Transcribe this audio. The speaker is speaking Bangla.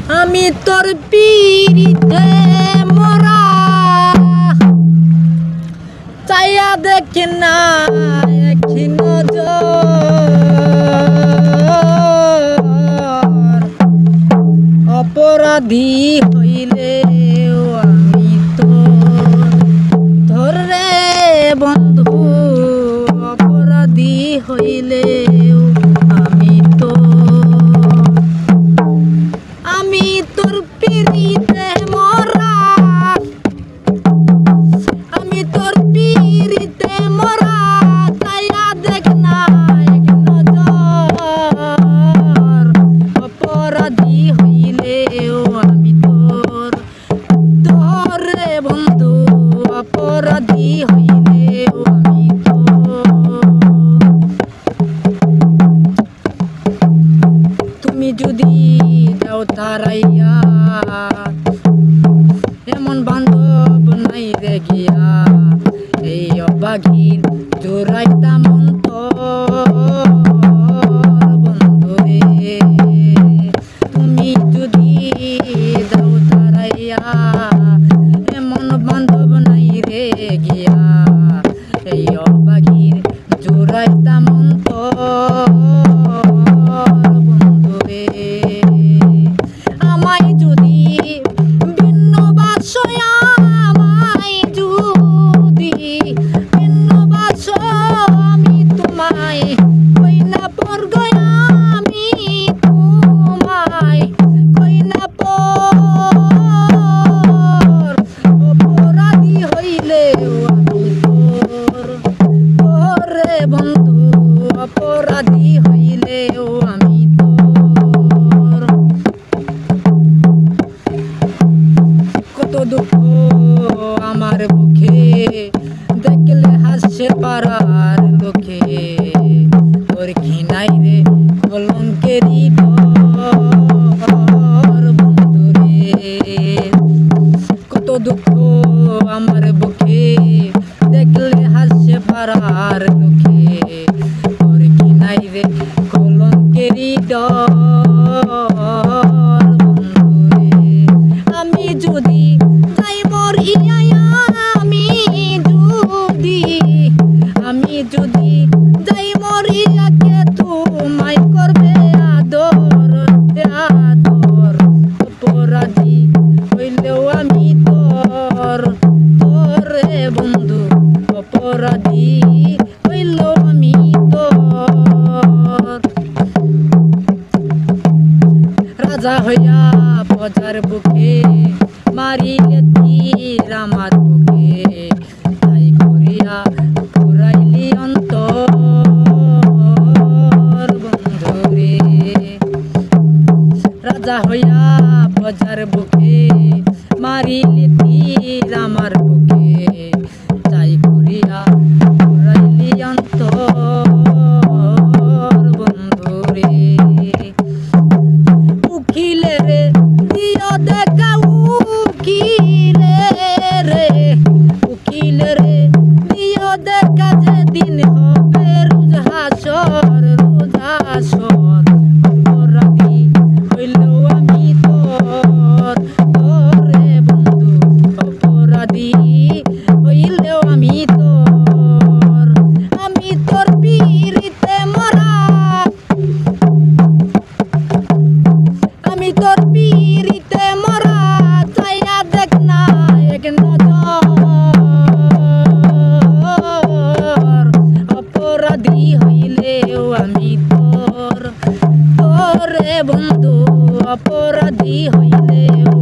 আমি তোর পিরিতে মরা চাইয়া দেখি না একই নজর অপরাধী হইলে আমি তো ধরে বন্ধু অপরাধী হইলে আমি তোর পিরিতে মরা আমি তোর পিরিতে মরা চাইয়া দেখ না এক নজর অপরাধী হইলেও আমি তোর ধরে বন্ধু অপরাধী হইলেও আমি তুমি যদি দাও তারাইয়া এমন বান্ধব নাই রে গিয়া এই অবাগির জোরাইতাম বন্ধু রে তুমি যদি দাও তারাইয়া এমন বান্ধব নাই রে গিয়া এই অবাগির জোরাইতাম আমায় যদি বিন্নবাসয় আমায় যদি বিন্নবাসয় আমি তোমায় কই না পড় আমি তোমায় কই না পড় অপরাধী হইলেও আমি তোর তোরে বন্ধু অপরাধী হইলেও আমি কত দুঃখ আমার বুকে দেখলে হাসে পারার লোকে তোর ঘৃণাই রে কলঙ্কেরই ডর বন্ধু রে কত দুঃখ আমার বুকে দেখলে হাসে পারার লোকে তোর ঘৃণাই রে কলঙ্কেরই ডর আমি যদি যাই মরিয়া আমি যদি যাই মরিয়া কে তোমায় করবে আদর আদর অপরাধী হইলেও আমি তোর তোরে বন্ধু অপরাধী হইলেও আমি তোর রাজা হইয়া বাজার বুকে মারিলে তীর আমার বুকে তাই করিয়া পুরাইলি অন্তর বন্ধু রে রাজা হইয়া বাজার বুকে মারিলে তীর আমার বুকে তাই করিয়া পুরাইলি অন্তর বন্ধু রে উকিলে রে দিও দেখা উকিলে রে দিও দেখা যেদিন হবে রোজ হাসর অপরাধী হইলেও আমি তোর তোরে বন্ধু অপরাধী হইলেও আমি তোর পিরিতে মরা আমি তোর পিরিতে মরা চাইয়া দেখ না এক নজর অপরাধী হইলেও আমি তোর তোরে বন্ধু অপরাধী হইলেও